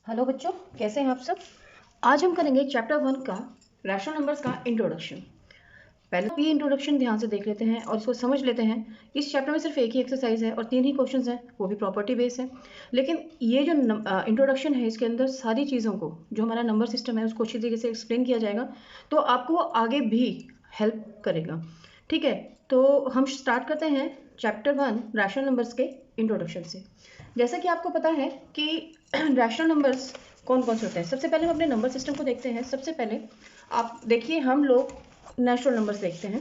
Hello बच्चों, कैसे हैं आप सब। आज हम करेंगे चैप्टर 1 का रैशनल नंबर्स का इंट्रोडक्शन। पहले ये इंट्रोडक्शन ध्यान से देख लेते हैं और इसको समझ लेते हैं। इस चैप्टर में सिर्फ एक ही एक्सरसाइज है और 3 ही क्वेश्चंस हैं, वो भी प्रॉपर्टी बेस है। लेकिन ये जो इंट्रोडक्शन है, इसके अंदर सारी चीज़ों को, जो हमारा नंबर सिस्टम है, उसको अच्छी तरीके से एक्सप्लेन किया जाएगा, तो आपको आगे भी हेल्प करेगा। ठीक है, तो हम स्टार्ट करते हैं चैप्टर 1 रैशनल नंबर्स के इंट्रोडक्शन से। जैसा कि आपको पता है कि रैशनल नंबर्स कौन कौन से होते हैं। सबसे पहले हम अपने नंबर सिस्टम को देखते हैं। सबसे पहले आप देखिए, हम लोग नेचुरल नंबर्स देखते हैं।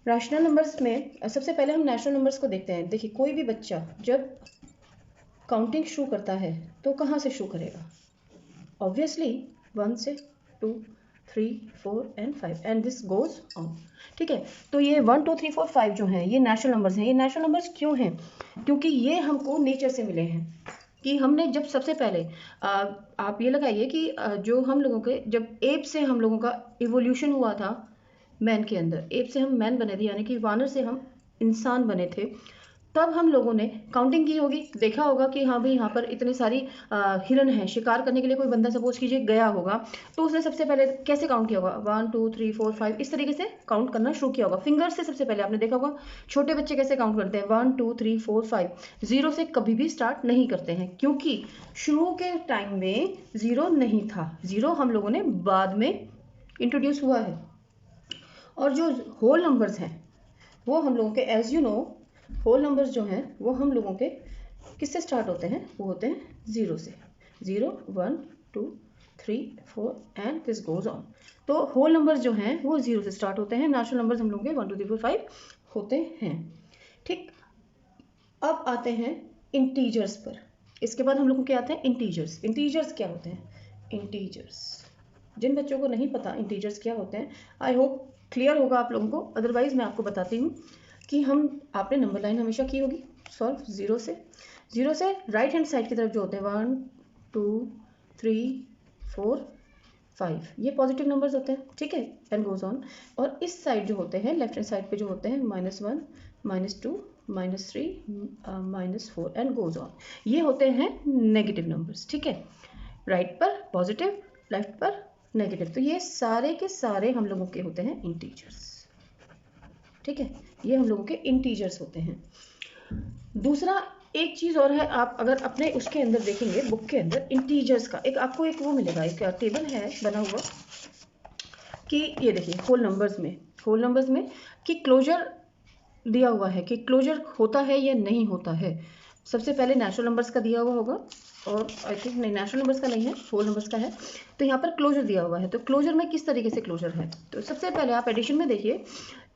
रैशनल नंबर्स में सबसे पहले हम नेचुरल नंबर्स को देखते हैं। देखिए, कोई भी बच्चा जब काउंटिंग शुरू करता है तो कहाँ से शुरू करेगा? ऑब्वियसली 1 से, 2, 3, 4 and 5 and this goes on. ठीक है, तो ये 1, 2, 3, 4, 5 जो हैं, ये नेचुरल नंबर्स हैं। ये नेचुरल नंबर्स क्यों हैं? क्योंकि ये हमको नेचर से मिले हैं। कि हमने जब सबसे पहले आप ये लगाइए कि जो हम लोगों के जब एप से हम लोगों का इवोल्यूशन हुआ था मैन के अंदर, एप से हम मैन बने थे, यानी कि वानर से हम इंसान बने थे। तब हम लोगों ने काउंटिंग की होगी, देखा होगा कि हाँ भाई, यहाँ पर इतनी सारी हिरन हैं। शिकार करने के लिए कोई बंदा सपोज कीजिए गया होगा, तो उसने सबसे पहले कैसे काउंट किया होगा? 1, 2, 3, 4, 5 इस तरीके से काउंट करना शुरू किया होगा। फिंगर से सबसे पहले आपने देखा होगा छोटे बच्चे कैसे काउंट करते हैं, 1, 2, 3, 4, 5। जीरो से कभी भी स्टार्ट नहीं करते हैं, क्योंकि शुरू के टाइम में जीरो नहीं था। जीरो हम लोगों ने बाद में इंट्रोड्यूस हुआ है। और जो होल नंबर्स हैं वो हम लोगों के, as you know, whole numbers जो हैं वो हम लोगों के किससे स्टार्ट होते हैं? वो होते हैं जीरो से। 0, 1, 2, 3, 4 एंड दिस गोज ऑन। तो होल नंबर्स जो हैं वो जीरो से स्टार्ट होते हैं। नेचुरल नंबर्स हम लोगों के 1, 2, 3, 4, 5 होते हैं। ठीक, अब आते हैं इंटीजर्स पर। इसके बाद हम लोगों के आते हैं इंटीजर्स। इंटीजर्स क्या होते हैं? इंटीजर्स, जिन बच्चों को नहीं पता इंटीजर्स क्या होते हैं, आई होप क्लियर होगा आप लोगों को। अदरवाइज मैं आपको बताती हूँ कि आपने नंबर लाइन हमेशा की होगी सॉल्व। जीरो से राइट हैंड साइड की तरफ जो होते हैं 1, 2, 3, 4, 5, ये पॉजिटिव नंबर्स होते हैं। ठीक है, एंड गोज ऑन। और इस साइड जो होते हैं, लेफ्ट हैंड साइड पे जो होते हैं, -1, -2, -3, -4 एंड गोज ऑन, ये होते हैं नेगेटिव नंबर्स। ठीक है, राइट पर पॉजिटिव, लेफ्ट पर नेगेटिव, तो ये सारे के सारे हम लोगों के होते हैं इंटीजर्स। ठीक है, ये हम लोगों के इंटीजर्स होते हैं। दूसरा एक चीज़ और है, आप अगर अपने उसके अंदर देखेंगे, बुक के अंदर इंटीजर्स का आपको एक वो मिलेगा, एक टेबल है बना हुआ कि ये देखिए होल नंबर्स में कि क्लोजर दिया हुआ है कि क्लोजर होता है या नहीं होता है। सबसे पहले नेचुरल नंबर्स का दिया हुआ होगा, और आई थिंक नहीं, नेचुरल नंबर्स का नहीं है, होल नंबर्स का है। तो यहाँ पर क्लोजर दिया हुआ है, तो क्लोजर में किस तरीके से क्लोजर है? तो सबसे पहले आप एडिशन में देखिए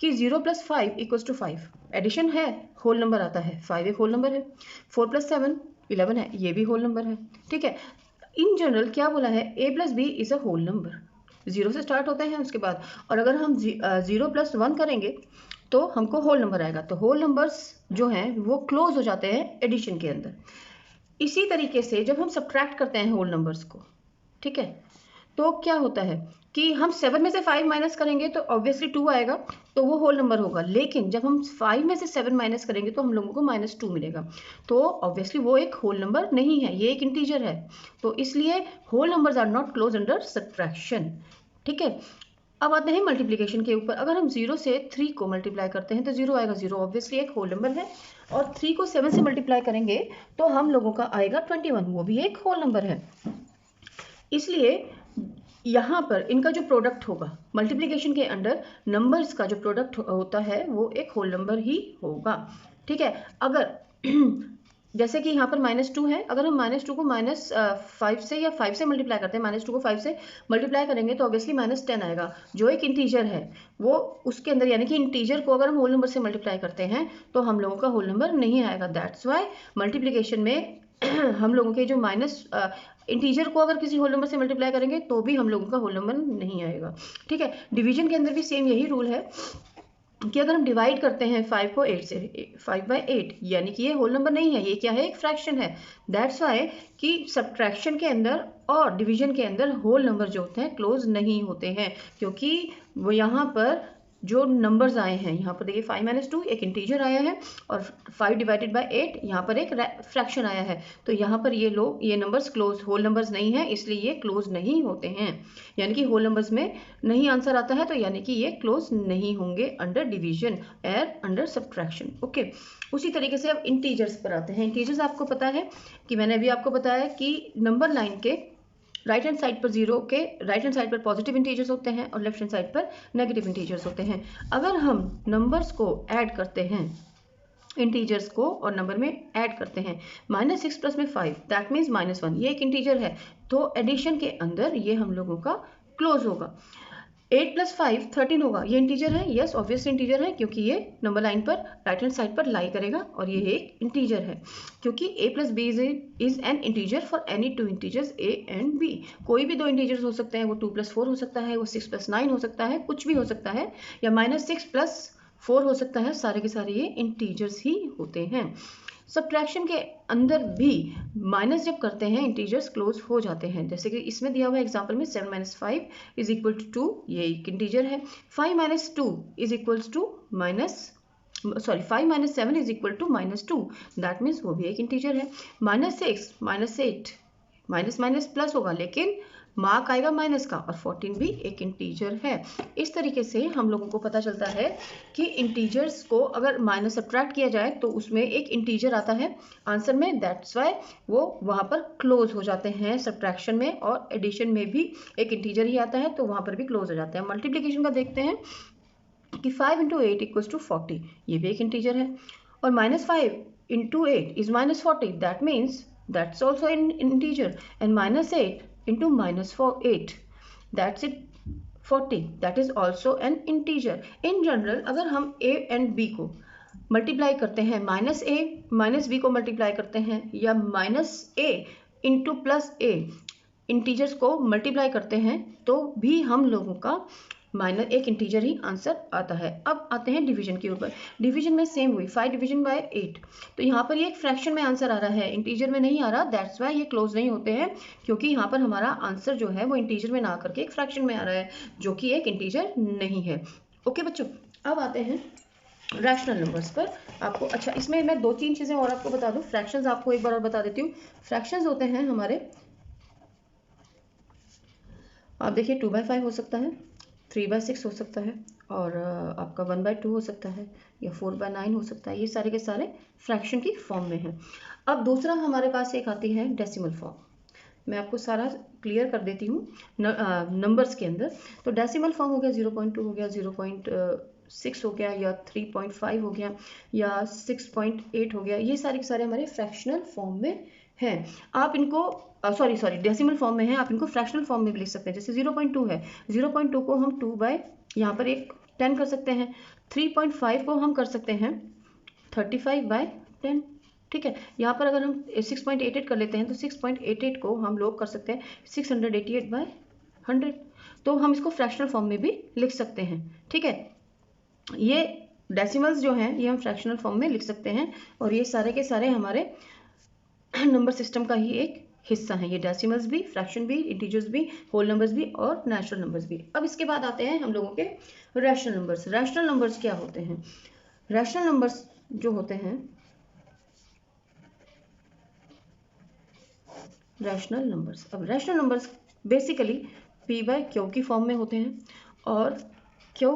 कि 0 + 5 = 5, एडिशन है, होल नंबर आता है। 5 एक होल नंबर है। 4 + 7 11 है, ये भी होल नंबर है। ठीक है, इन जनरल क्या बोला है? a + b is a whole number. 0 से स्टार्ट होते हैं उसके बाद, और अगर हम 0 + 1 करेंगे तो हमको होल नंबर आएगा। तो होल नंबर्स जो हैं वो क्लोज हो जाते हैं एडिशन के अंदर। इसी तरीके से जब हम सब्ट्रैक्ट करते हैं होल नंबर्स को, ठीक है, तो क्या होता है कि हम 7 में से 5 माइनस करेंगे तो ऑब्वियसली 2 आएगा, तो वो होल नंबर होगा। लेकिन जब हम 5 में से 7 माइनस करेंगे तो हम लोगों को -2 मिलेगा, तो ऑब्वियसली वो एक होल नंबर नहीं है, ये एक इंटीजर है। तो इसलिए whole numbers are not close under subtraction. ठीक है, अब आते हैं मल्टीप्लिकेशन के ऊपर। अगर हम 0 से 3 को मल्टीप्लाई करते हैं तो 0 आएगा। 0 ऑब्वियसली एक होल नंबर है, और 3 को 7 से मल्टीप्लाई करेंगे तो हम लोगों का आएगा 21, वो भी एक होल नंबर है। इसलिए यहाँ पर इनका जो प्रोडक्ट होगा मल्टीप्लिकेशन के अंडर, नंबर्स का जो प्रोडक्ट होता है वो एक होल नंबर ही होगा। ठीक है, अगर जैसे कि यहाँ पर -2 है, अगर हम -2 को -5 से या 5 से मल्टीप्लाई करते हैं, -2 को 5 से मल्टीप्लाई करेंगे तो ऑब्वियसली -10 आएगा, जो एक इंटीजर है। वो उसके अंदर, यानी कि इंटीजर को अगर हम होल नंबर से मल्टीप्लाई करते हैं तो हम लोगों का होल नंबर नहीं आएगा। दैट्स वाई मल्टीप्लिकेशन में हम लोगों के जो इंटीजर को अगर किसी होल नंबर से मल्टीप्लाई करेंगे तो भी हम लोगों का होल नंबर नहीं आएगा। ठीक है, डिवीजन के अंदर भी सेम यही रूल है कि अगर हम डिवाइड करते हैं 5 को 8 से, 5/8, यानी कि ये होल नंबर नहीं है, ये क्या है? एक फ्रैक्शन है। दैट्स वाई कि सब्ट्रैक्शन के अंदर और डिवीजन के अंदर होल नंबर जो होते हैं क्लोज नहीं होते हैं, क्योंकि वो यहाँ पर जो नंबर्स आए हैं यहाँ पर देखिए 5 - 2 एक इंटीजर आया है और 5 डिवाइडेड बाय 8 यहाँ पर एक फ्रैक्शन आया है। तो यहाँ पर ये नंबर्स क्लोज होल नंबर्स नहीं है, इसलिए ये क्लोज नहीं होते हैं। यानी कि होल नंबर्स में नहीं आंसर आता है, तो यानी कि ये क्लोज नहीं होंगे अंडर डिवीजन और अंडर सब्ट्रैक्शन। ओके, उसी तरीके से अब इंटीजर्स पर आते हैं। इंटीजर्स आपको पता है कि मैंने अभी आपको बताया कि नंबर लाइन के राइट हैंड साइड पर जीरो के राइट हैंड साइड पर पॉजिटिव इंटीजर्स होते हैं और लेफ्ट हैंड साइड पर नेगेटिव इंटीजर्स होते हैं। अगर हम नंबर्स को ऐड करते हैं, इंटीजर्स को और नंबर में ऐड करते हैं, -6 प्लस में 5 दैट मीन्स -1, ये एक इंटीजर है, तो एडिशन के अंदर ये हम लोगों का क्लोज होगा। 8 + 5 13 होगा, ये इंटीजर है, यस ऑब्वियसली इंटीजर है, क्योंकि ये नंबर लाइन पर राइट हैंड साइड पर लाई करेगा और ये एक इंटीजर है, क्योंकि a + b is an integer for any two integers a and b। कोई भी दो इंटीजर्स हो सकते हैं, वो 2 + 4 हो सकता है, वो 6 + 9 हो सकता है, कुछ भी हो सकता है, या -6 + 4 हो सकता है, सारे के सारे ये इंटीजर्स ही होते हैं। सब्ट्रैक्शन के अंदर भी माइनस जब करते हैं इंटीजर्स क्लोज हो जाते हैं, जैसे कि इसमें दिया हुआ एग्जांपल में 7 - 5 = 2, ये एक इंटीजर है। 5 - 2 = -5 - 7 = -2, दैट मीन्स वो भी एक इंटीजर है। -6 - 8 माइनस प्लस होगा, लेकिन मार्क आएगा माइनस का, और 14 भी एक इंटीजर है। इस तरीके से हम लोगों को पता चलता है कि इंटीजर्स को अगर माइनस सब्ट्रैक्ट किया जाए तो उसमें एक इंटीजर आता है आंसर में, दैट्स वाई वो वहाँ पर क्लोज हो जाते हैं सब्ट्रैक्शन में, और एडिशन में भी एक इंटीजर ही आता है तो वहाँ पर भी क्लोज हो जाते हैं। मल्टीप्लिकेशन का देखते हैं कि 5 × 8 = 40, ये भी एक इंटीजर है, और -5 × 8 is -40, that means that's also an integer, and -8 into -8, that's it 40, that is also an integer. in general अगर हम a and b को मल्टीप्लाई करते हैं, -a - b को मल्टीप्लाई करते हैं, या -a into +a इंटीजर्स को मल्टीप्लाई करते हैं, तो भी हम लोगों का माइनस एक इंटीजर ही आंसर आता है। अब आते हैं डिवीजन के ऊपर। डिवीजन में सेम हुई 5 डिवीजन बाय 8, तो यहाँ पर ये एक फ्रैक्शन में आंसर आ रहा है, इंटीजर में नहीं आ रहा, दैट्स वाई ये क्लोज नहीं होते हैं, क्योंकि यहाँ पर हमारा आंसर जो है वो इंटीजर में ना करके एक फ्रैक्शन में आ रहा है, जो कि एक इंटीजर नहीं है। ओके बच्चों, अब आते हैं रैशनल नंबर्स पर। आपको अच्छा, इसमें मैं 2-3 चीज़ें और आपको बता दूँ। फ्रैक्शंस आपको एक बार और बता देती हूँ। फ्रैक्शंस होते हैं हमारे, आप देखिए 2/5 हो सकता है, 3/6 हो सकता है, और आपका 1/2 हो सकता है, या 4/9 हो सकता है। ये सारे के सारे फ्रैक्शन की फॉर्म में हैं। अब दूसरा हमारे पास एक आती है डेसिमल फॉर्म। मैं आपको सारा क्लियर कर देती हूँ नंबर्स के अंदर। तो डेसिमल फॉर्म हो गया 0.2 हो गया, 0.6 हो गया, या 3.5 हो गया, या 6.8 हो गया। ये सारे के सारे हमारे फ्रैक्शनल फॉर्म में हैं। आप इनको सॉरी डेसिमल फॉर्म में है, आप इनको फ्रैक्शनल फॉर्म में भी लिख सकते हैं। जैसे 0.2 है, 0.2 को हम 2 बाय यहाँ पर एक 10 कर सकते हैं। 3.5 को हम कर सकते हैं 35/10, ठीक है। यहाँ पर अगर हम 6.88 कर लेते हैं, तो 6.88 को हम लोग कर सकते हैं 688/100, तो हम इसको फ्रैक्शनल फॉर्म में भी लिख सकते हैं, ठीक है। ये डेसिमल्स जो हैं ये हम फ्रैक्शनल फॉर्म में लिख सकते हैं, और ये सारे के सारे हमारे नंबर सिस्टम का ही एक हिस्सा है। ये डेसिमल्स भी, फ्रैक्शन भी, इंटीजर्स भी, होल नंबर्स भी, और नेचुरल नंबर्स भी। अब इसके बाद आते हैं हम लोगों के रैशनल नंबर्स। रैशनल नंबर्स क्या होते हैं? रैशनल नंबर्स जो होते हैं, रैशनल नंबर्स, अब रैशनल नंबर्स बेसिकली p/q की फॉर्म में होते हैं, और q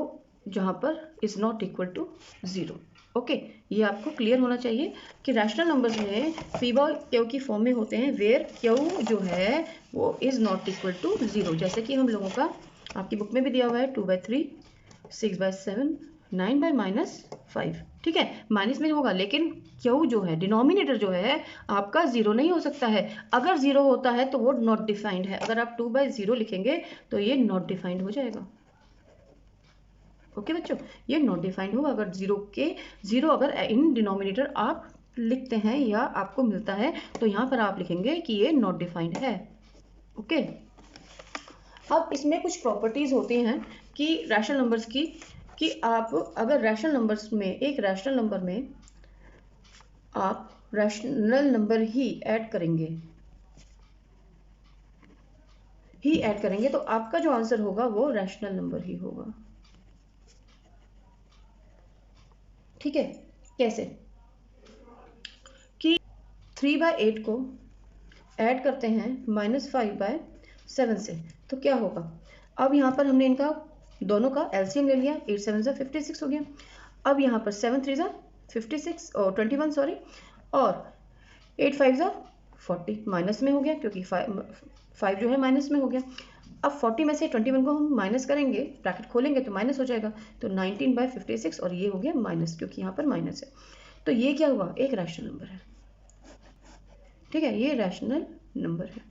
जहाँ पर is not equal to 0। Okay, ये आपको क्लियर होना चाहिए कि रैशनल नंबर्स में p/q की फॉर्म में होते हैं, वेयर q जो है वो इज नॉट इक्वल टू 0। जैसे कि हम लोगों का आपकी बुक में भी दिया हुआ है 2/3, 6/7, 9/-5, ठीक है। माइनस में होगा, लेकिन क्यू जो है, डिनोमिनेटर जो है आपका 0 नहीं हो सकता है। अगर 0 होता है तो वो नॉट डिफाइंड है। अगर आप 2/0 लिखेंगे तो ये नॉट डिफाइंड हो जाएगा। ओके बच्चों, ये नॉट डिफाइंड होगा अगर 0 अगर इन डिनोमिनेटर आप लिखते हैं या आपको मिलता है, तो यहाँ पर आप लिखेंगे कि ये नॉट डिफाइंड है। ओके, अब इसमें कुछ प्रॉपर्टीज होती हैं कि रैशनल नंबर्स की, कि आप अगर रैशनल नंबर्स में, एक रैशनल नंबर में आप रैशनल नंबर ही ऐड करेंगे तो आपका जो आंसर होगा वो रैशनल नंबर ही होगा। ठीक है, कैसे कि 3/8 को ऐड करते हैं -5/7 से, तो क्या होगा। अब यहाँ पर हमने इनका दोनों का एलसीएम ले लिया, 8 7 ज़ा 56 हो गया। अब यहाँ पर 7 3 ज़ा 56 और 21 सॉरी, और 8 5 ज़ा 40 माइनस में हो गया, क्योंकि 5 जो है माइनस में हो गया। अब 40 में से 21 को हम माइनस करेंगे, ब्रैकेट खोलेंगे तो माइनस हो जाएगा, तो 19/56, और ये हो गया माइनस, क्योंकि यहाँ पर माइनस है। तो ये क्या हुआ, एक रैशनल नंबर है। ठीक है, ये रैशनल नंबर है।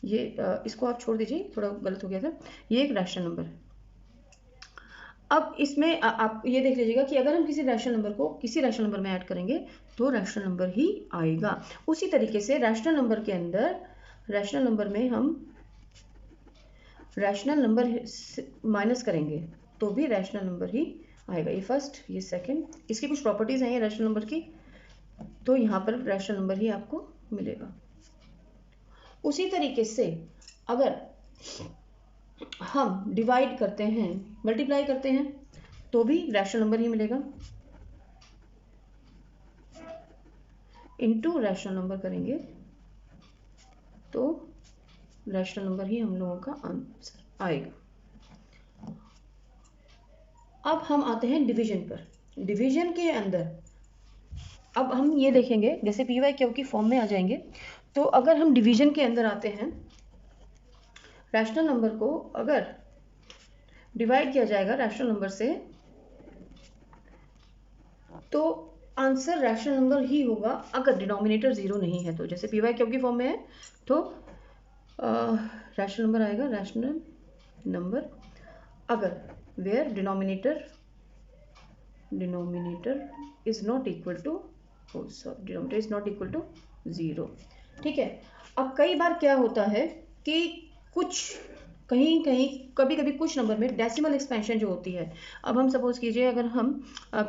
ये इसको आप छोड़ दीजिए, थोड़ा गलत हो गया था। ये एक रैशनल नंबर है। अब इसमें आप ये देख लीजिएगा कि अगर हम किसी रैशनल नंबर को किसी रैशनल नंबर में ऐड करेंगे तो रैशनल नंबर ही आएगा। उसी तरीके से रैशनल नंबर के अंदर, रैशनल नंबर में हम रैशनल नंबर माइनस करेंगे तो भी रैशनल नंबर ही आएगा। ये फर्स्ट, ये सेकंड, इसकी कुछ प्रॉपर्टीज हैं ये रैशनल नंबर की, तो यहाँ पर रैशनल नंबर ही आपको मिलेगा। उसी तरीके से अगर हम डिवाइड करते हैं, मल्टीप्लाई करते हैं, तो भी रैशनल नंबर ही मिलेगा। इनटू रैशनल नंबर करेंगे तो रैशनल नंबर ही हम लोगों का आंसर आएगा। अब हम आते हैं डिवीजन पर। डिवीजन के अंदर अब हम ये देखेंगे, जैसे पी वाई क्यू की फॉर्म में आ जाएंगे, तो अगर हम डिवीजन के अंदर आते हैं, रैशनल नंबर को अगर डिवाइड किया जाएगा रैशनल नंबर से, तो आंसर रैशनल नंबर ही होगा अगर डिनोमिनेटर 0 नहीं है। तो जैसे पी वाई क्यू की फॉर्म में है तो रैशनल नंबर आएगा, रैशनल नंबर अगर where denominator is not equal to denominator is not equal to 0। ठीक है, अब कई बार क्या होता है कि कुछ कहीं कहीं कभी कभी कुछ नंबर में डेसिमल एक्सपेंशन जो होती है, अब हम सपोज कीजिए अगर हम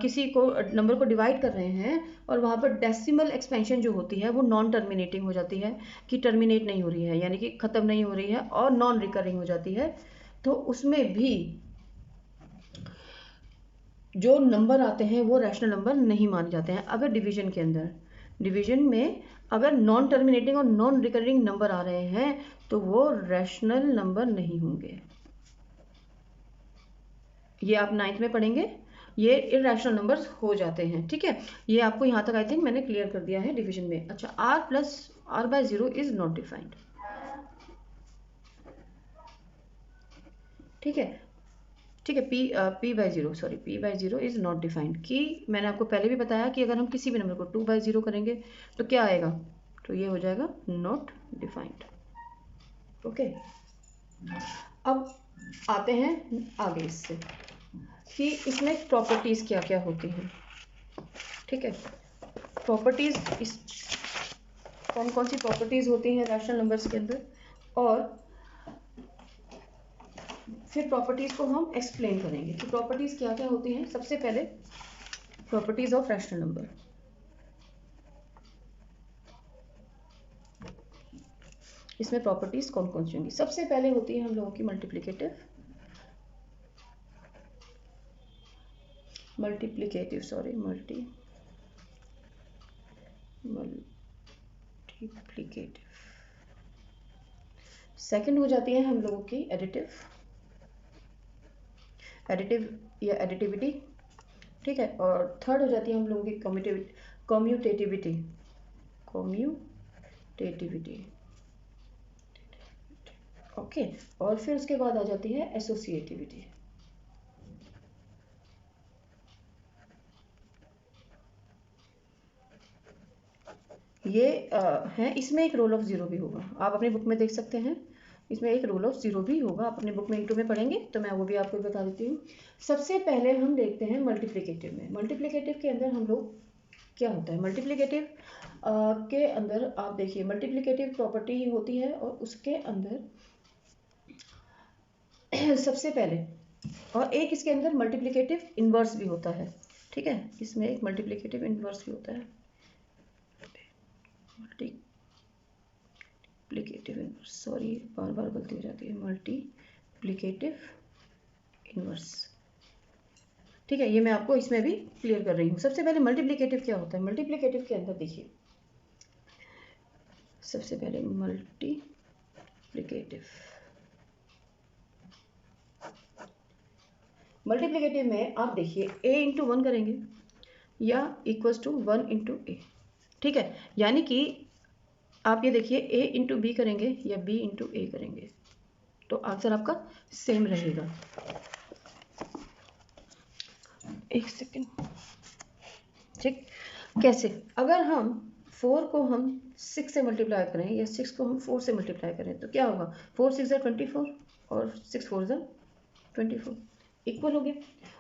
किसी को नंबर को डिवाइड कर रहे हैं और वहाँ पर डेसिमल एक्सपेंशन जो होती है वो नॉन टर्मिनेटिंग हो जाती है, कि टर्मिनेट नहीं हो रही है, यानी कि ख़त्म नहीं हो रही है, और नॉन रिकरिंग हो जाती है, तो उसमें भी जो नंबर आते हैं वो रैशनल नंबर नहीं माने जाते हैं। अगर डिवीजन के अंदर, डिवीजन में अगर नॉन टर्मिनेटिंग और नॉन रिकरिंग नंबर आ रहे हैं तो वो रैशनल नंबर नहीं होंगे। ये आप 9th में पढ़ेंगे, ये इरैशनल नंबर्स हो जाते हैं। ठीक है, ये आपको यहाँ तक आई थिंक मैंने क्लियर कर दिया है डिवीजन में। अच्छा, r/0 इज नॉट डिफाइंड। ठीक है, ठीक है, p/0 इज नॉट डिफाइंड, कि मैंने आपको पहले भी बताया कि अगर हम किसी भी नंबर को 2/0 करेंगे तो क्या आएगा, तो ये हो जाएगा नॉट डिफाइंड। ओके, अब आते हैं आगे इससे कि इसमें प्रॉपर्टीज क्या क्या होती हैं। ठीक है, प्रॉपर्टीज इस कौन कौन सी प्रॉपर्टीज होती हैं रैशनल नंबर्स के अंदर, और फिर प्रॉपर्टीज को हम एक्सप्लेन करेंगे कि प्रॉपर्टीज क्या क्या होती हैं। सबसे पहले प्रॉपर्टीज ऑफ रैशनल नंबर। इसमें प्रॉपर्टीज कौन कौन सी होंगी। सबसे पहले होती है हम लोगों की मल्टीप्लिकेटिव सेकंड हो जाती है हम लोगों की एडिटिव या एडिटिविटी। ठीक है, और थर्ड हो जाती है हम लोगों की कम्यूटेटिविटी। ओके, और फिर उसके बाद आ जाती है एसोसिएटिविटी। ये है, इसमें एक रोल ऑफ ज़ीरो भी होगा, आप अपनी बुक में देख सकते हैं। इसमें एक रोल ऑफ ज़ीरो भी होगा, आप अपनी बुक में इंटू में पढ़ेंगे तो मैं वो भी आपको बता देती हूँ। सबसे पहले हम देखते हैं मल्टीप्लिकेटिव में। मल्टीप्लिकेटिव के अंदर हम लोग क्या होता है, मल्टीप्लिकेटिव के अंदर आप देखिए मल्टीप्लिकेटिव प्रॉपर्टी होती है, और उसके अंदर सबसे पहले, और एक इसके अंदर मल्टीप्लिकेटिव इन्वर्स भी होता है। ठीक है, इसमें एक मल्टीप्लिकेटिव इन्वर्स भी होता है, मल्टीप्लिकेटिव इन्वर्स, सॉरी बार बार गलती हो जाती है, मल्टीप्लिकेटिव इन्वर्स। ठीक है, ये मैं आपको इसमें भी क्लियर कर रही हूँ। सबसे पहले मल्टीप्लिकेटिव क्या होता है? मल्टीप्लिकेटिव के अंदर देखिए, सबसे पहले मल्टीप्लिकेटिव में आप देखिए a इंटू 1 करेंगे या इक्वल्स टू 1 इंटू ए। ठीक है, यानी कि आप ये देखिए a इंटू बी करेंगे या b इंटू ए करेंगे तो आंसर आपका सेम रहेगा। एक सेकेंड, ठीक, कैसे? अगर हम 4 को हम 6 से मल्टीप्लाई करें या 6 को हम 4 से मल्टीप्लाई करें तो क्या होगा? 4 6 24 और 6 4 24 इक्वल हो गया।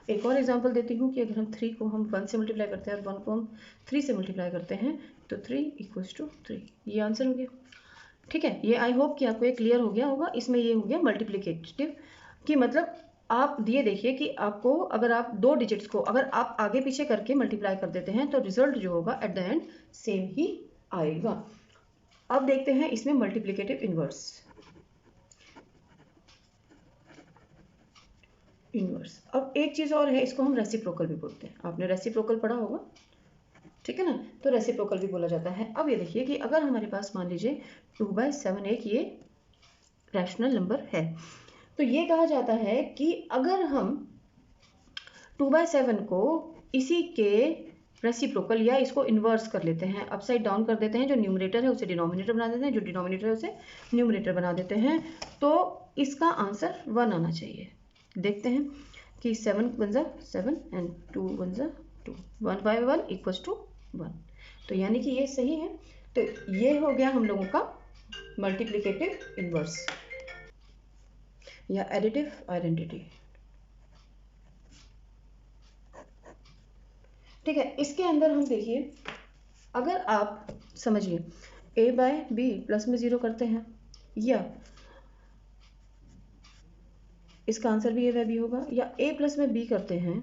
एक और एग्जांपल देती हूँ कि अगर हम 3 को हम 1 से मल्टीप्लाई करते हैं और 1 को हम 3 से मल्टीप्लाई करते हैं तो 3 इक्वल्स टू 3, ये आंसर हो गया। ठीक है, ये आई होप कि आपको ये क्लियर हो गया होगा। इसमें ये हो गया मल्टीप्लिकेटिव कि मतलब आप ये देखिए कि आपको अगर आप 2 डिजिट्स को अगर आप आगे पीछे करके मल्टीप्लाई कर देते हैं तो रिजल्ट जो होगा एट द एंड सेम ही आएगा। अब देखते हैं इसमें मल्टीप्लिकेटिव इनवर्स। अब एक चीज़ और है, इसको हम रेसिप्रोकल भी बोलते हैं। आपने रेसिप्रोकल पढ़ा होगा, ठीक है ना? तो रेसिप्रोकल भी बोला जाता है। अब ये देखिए कि अगर हमारे पास मान लीजिए 2/7 एक ये रैशनल नंबर है तो ये कहा जाता है कि अगर हम 2/7 को इसी के रेसिप्रोकल या इसको इन्वर्स कर लेते हैं, अपसाइड डाउन कर देते हैं, जो न्यूमरेटर है उसे डिनोमिनेटर बना देते हैं, जो डिनोमिनेटर है उसे न्यूमरेटर बना देते हैं, तो इसका आंसर 1 आना चाहिए। देखते हैं कि 7 1 जा 7 एंड 2 1 जा 2, 1/1 इक्वल्स टू 1, तो यानी कि ये सही है। तो ये हो गया हम लोगों का मल्टीप्लिकेटिव इनवर्स या एडिटिव आइडेंटिटी। ठीक है, इसके अंदर हम देखिए, अगर आप समझिए a बाय बी प्लस में 0 करते हैं या इसका आंसर भी a बाय बी होगा, या a प्लस में b करते हैं,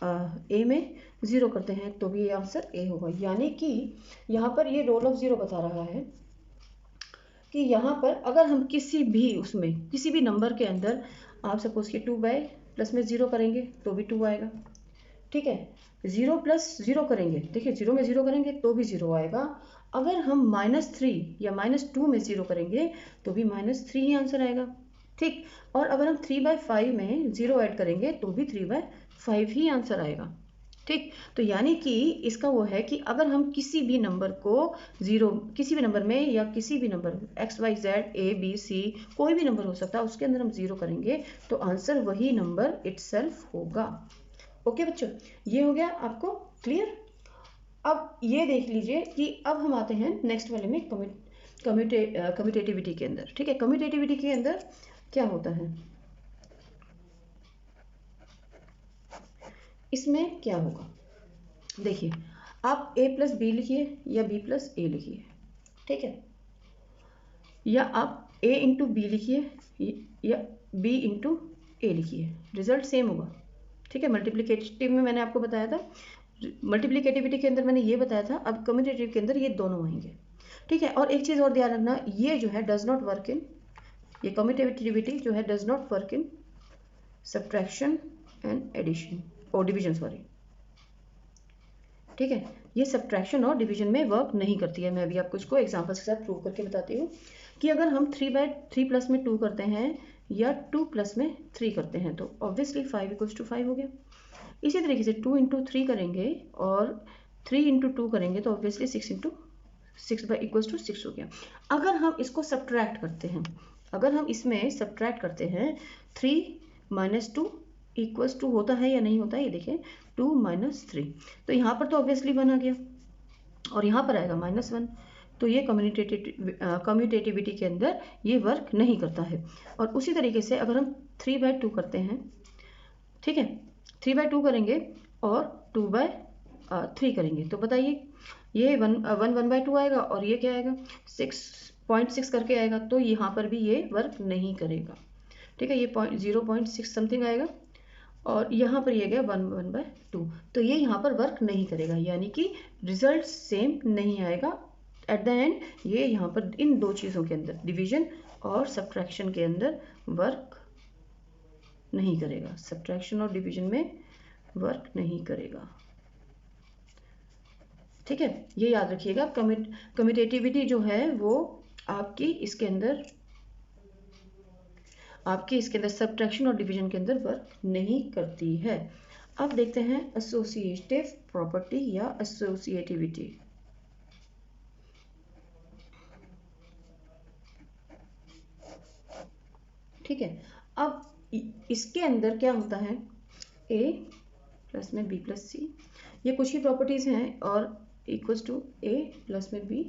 a में 0 करते हैं तो भी ये आंसर a होगा। यानी कि यहाँ पर ये रोल ऑफ 0 बता रहा है कि यहाँ पर अगर हम किसी भी नंबर के अंदर आप सपोज कि 2 बाय प्लस में 0 करेंगे तो भी 2 आएगा। ठीक है, 0 प्लस 0 करेंगे, देखिए 0 में 0 करेंगे तो भी 0 आएगा। अगर हम -3 या -2 में 0 करेंगे तो भी -3 ही आंसर आएगा। ठीक, और अगर हम 3/5 में 0 ऐड करेंगे तो भी 3/5 ही आंसर आएगा। ठीक, तो यानी कि इसका वो है कि अगर हम किसी भी नंबर को 0 किसी भी नंबर में या किसी भी number x y z a b c कोई भी नंबर हो सकता है उसके अंदर हम 0 करेंगे तो आंसर वही नंबर इटसेल्फ होगा। ओके बच्चों, ये हो गया आपको क्लियर। अब ये देख लीजिए कि अब हम आते हैं नेक्स्ट वाले में कम्यूटेटिविटी के अंदर। ठीक है, कम्यूटेटिविटी के अंदर क्या होता है, इसमें क्या होगा, देखिए आप a प्लस बी लिखिए या b प्लस ए लिखिए, ठीक है, या आप a इंटू बी लिखिए या b इंटू ए लिखिए, रिजल्ट सेम होगा। ठीक है, मल्टीप्लिकेटिव में मैंने आपको बताया था, मल्टीप्लिकेटिविटी के अंदर मैंने ये बताया था, अब कम्यूटेटिव के अंदर ये दोनों आएंगे। ठीक है, और एक चीज़ और ध्यान रखना, ये जो है डज नॉट वर्क इन, ये कम्यूटेटिविटी जो है does not work in subtraction and addition और डिवीजन, सॉरी। ठीक है, ये सब्ट्रैक्शन और डिवीजन में वर्क नहीं करती है। मैं अभी आपको इसको एग्जांपल्स के साथ प्रूव करके बताती हूँ कि अगर हम 3/3 प्लस में 2 करते हैं या 2 प्लस में 3 करते हैं तो ऑब्वियसली 5 इक्वल्स टू 5 हो गया। इसी तरीके से 2 इंटू 3 करेंगे और 3 इंटू 2 करेंगे तो obviously 6 into 6 by equals to 6 हो गया। अगर हम इसको सब्ट्रैक्ट करते हैं, अगर हम इसमें सब्ट्रैक्ट करते हैं 3 माइनस 2 इक्वल्स टू होता है या नहीं होता है, ये देखिए 2 माइनस 3, तो यहाँ पर तो ऑब्वियसली 1 आ गया और यहाँ पर आएगा -1, तो ये कम्यूटेटिविटी के अंदर ये वर्क नहीं करता है। और उसी तरीके से अगर हम 3/2 करते हैं, ठीक है, 3/2 करेंगे और 2/3 करेंगे तो बताइए ये 1/2 आएगा और ये क्या आएगा 6.6 करके आएगा, तो यहाँ पर भी ये वर्क नहीं करेगा। ठीक है, ये 0.6 समथिंग आएगा और यहाँ पर ये गया 1/2, तो ये यहाँ पर वर्क नहीं करेगा, यानी कि रिजल्ट सेम नहीं आएगा एट द एंड। ये यहाँ पर इन दो चीज़ों के अंदर डिवीजन और सब्ट्रैक्शन के अंदर वर्क नहीं करेगा, सब्ट्रैक्शन और डिवीजन में वर्क नहीं करेगा। ठीक है, ये याद रखिएगा। कम्यूटेटिविटी जो है वो आपकी इसके अंदर सब्ट्रैक्शन और डिवीजन के अंदर वर्क नहीं करती है। अब देखते हैं एसोसिएटिव प्रॉपर्टी या एसोसिएटिविटी। ठीक है, अब इसके अंदर क्या होता है, a प्लस में b प्लस सी, ये कुछ ही प्रॉपर्टीज हैं, और इक्वल्स टू a प्लस में b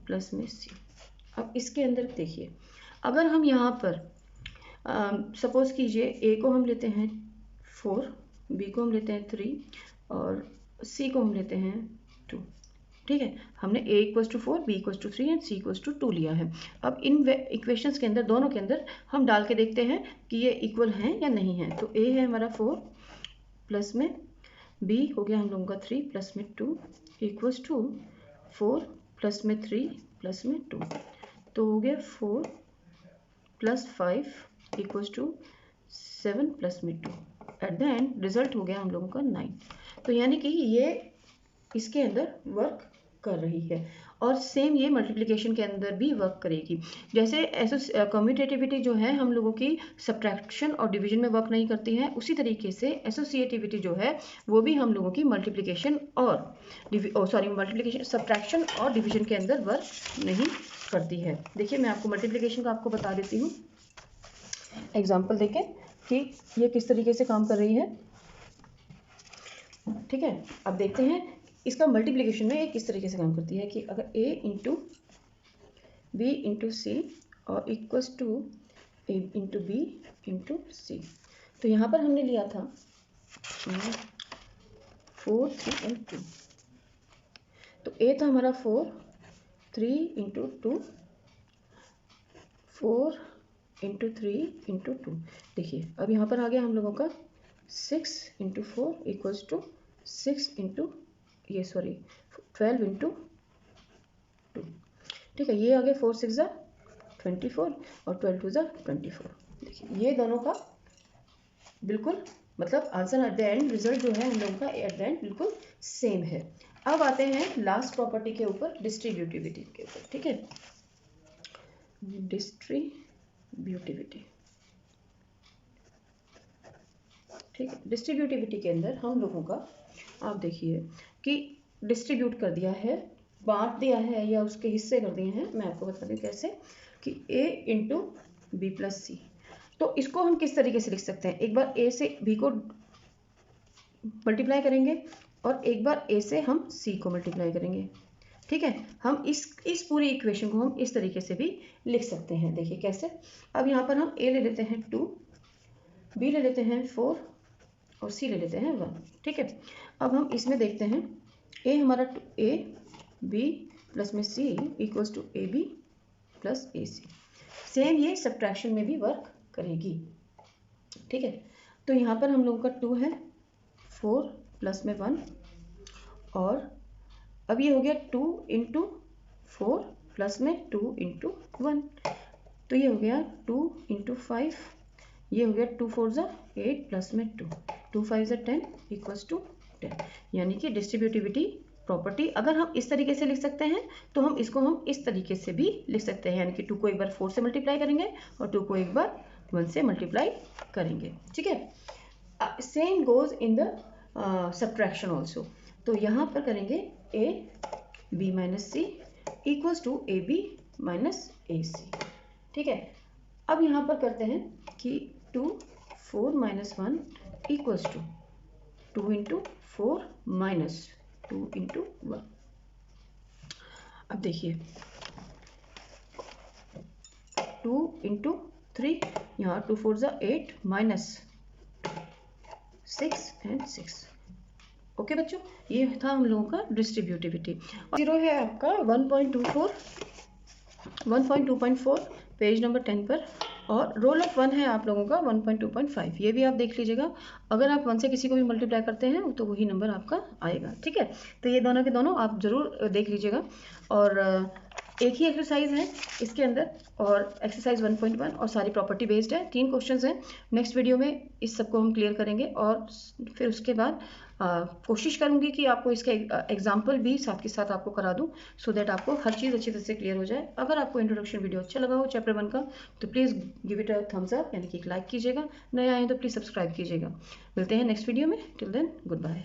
प्लस में c। अब इसके अंदर देखिए, अगर हम यहाँ पर सपोज कीजिए a को हम लेते हैं 4, b को हम लेते हैं 3 और c को हम लेते हैं 2। ठीक है, हमने a equals to 4, b equals to 3 and c equals to 2 लिया है। अब इन इक्वेशंस के अंदर, दोनों के अंदर हम डाल के देखते हैं कि ये इक्वल हैं या नहीं है। तो a है हमारा 4 प्लस में b हो गया हम लोगों का 3 प्लस में 2 इक्वल्स टू 4 प्लस में 3 प्लस में 2, तो हो गया 4 प्लस 5 इक्वल्स टू 7 प्लस में 2। एट द एंड रिजल्ट हो गया हम लोगों का 9। तो यानी कि ये इसके अंदर वर्क कर रही है, और सेम ये मल्टीप्लिकेशन के अंदर भी वर्क करेगी। जैसे कम्यूटेटिविटी जो है हम लोगों की सब्ट्रैक्शन और डिवीजन में वर्क नहीं करती है, उसी तरीके से एसोसिएटिविटी जो है वो भी हम लोगों की मल्टीप्लिकेशन सब्ट्रैक्शन और डिवीजन के अंदर वर्क नहीं करती है। देखिए, मैं आपको मल्टीप्लिकेशन का आपको बता देती हूँ एग्जाम्पल देके कि ये किस तरीके से काम कर रही है। ठीक है, अब देखते हैं इसका मल्टीप्लिकेशन में ये किस तरीके से काम करती है, कि अगर a into B into C और equals to a into B into C. तो यहाँ पर हमने लिया था 4, 3 एंड 2। तो a था हमारा 4, 3 इंटू 2, 4 इंटू 3 इंटू 2। देखिए, अब यहाँ पर आ गया हम लोगों का 6 into 4 equals to 6 into 12 into 2। ठीक है, ये आ गया 4 6 ज़ा 24 और 12 2 ज़ा 24। देखिए, ये दोनों का बिल्कुल मतलब answer at the end, result जो है हम लोगों का एट द एंड बिल्कुल सेम है। अब आते हैं लास्ट प्रॉपर्टी के ऊपर, डिस्ट्रीब्यूटिविटी के ऊपर। ठीक है, डिस्ट्रीब्यूटिविटी। ठीक है, डिस्ट्रीब्यूटिविटी के अंदर हम लोगों का, आप देखिए कि डिस्ट्रीब्यूट कर दिया है, बांट दिया है या उसके हिस्से कर दिए हैं। मैं आपको बता दूं कैसे, कि a इंटू बी प्लस सी। तो इसको हम किस तरीके से लिख सकते हैं, एक बार a से b को मल्टीप्लाई करेंगे और एक बार a से हम c को मल्टीप्लाई करेंगे। ठीक है, हम इस पूरी इक्वेशन को हम इस तरीके से भी लिख सकते हैं। देखिए कैसे, अब यहाँ पर हम a ले लेते हैं 2, b ले लेते हैं 4 और c ले लेते हैं 1। ठीक है, अब हम इसमें देखते हैं a हमारा a b प्लस में c equals to A B plus A C. Same ये सब्ट्रैक्शन में भी वर्क करेगी। ठीक है, तो यहाँ पर हम लोगों का 2 है, 4 प्लस में 1, और अब ये हो गया 2 इंटू 4 प्लस में 2 इंटू 1। तो ये हो गया 2 इंटू 5, ये हो गया 2 4 ज़ा 8 प्लस में 2, 2 5 ज़ा 10 इक्वल्स टू 10। यानी कि डिस्ट्रीब्यूटिविटी प्रॉपर्टी अगर हम इस तरीके से लिख सकते हैं, तो हम इसको हम इस तरीके से भी लिख सकते हैं। यानी कि 2 को एक बार 4 से मल्टीप्लाई करेंगे और 2 को एक बार 1 से मल्टीप्लाई करेंगे। ठीक है, same goes in the subtraction also. तो यहाँ पर करेंगे a b minus C equals to A B minus A C. ठीक है, अब यहाँ पर करते हैं कि 2 4 minus 1 equals to 2 into 4 minus 2 into 1। अब देखिए 2 इंटू 3, यहाँ 2 4 ज़ा 8 माइनस 6 एंड 6। ओके बच्चों, ये था हम लोगों का डिस्ट्रीब्यूटिविटी। 0 है आपका 1.2.4 पेज नंबर 10 पर, और रोल ऑफ 1 है आप लोगों का 1.2.5। ये भी आप देख लीजिएगा, अगर आप 1 से किसी को भी मल्टीप्लाई करते हैं तो वही नंबर आपका आएगा। ठीक है, तो ये दोनों के दोनों आप ज़रूर देख लीजिएगा। और एक ही एक्सरसाइज है इसके अंदर, और एक्सरसाइज 1.1 और सारी प्रॉपर्टी बेस्ड है। 3 क्वेश्चंस हैं। नेक्स्ट वीडियो में इस सबको हम क्लियर करेंगे और फिर उसके बाद कोशिश करूंगी कि आपको इसके एग्जाम्पल भी साथ के साथ आपको करा दूं, सो दैट आपको हर चीज़ अच्छी तरह से क्लियर हो जाए। अगर आपको इंट्रोडक्शन वीडियो अच्छा लगा हो चैप्टर 1 का, तो please give it a thumbs up, यानी कि एक लाइक कीजिएगा। नए आए तो प्लीज़ सब्सक्राइब कीजिएगा। मिलते हैं नेक्स्ट वीडियो में। Till then good bye.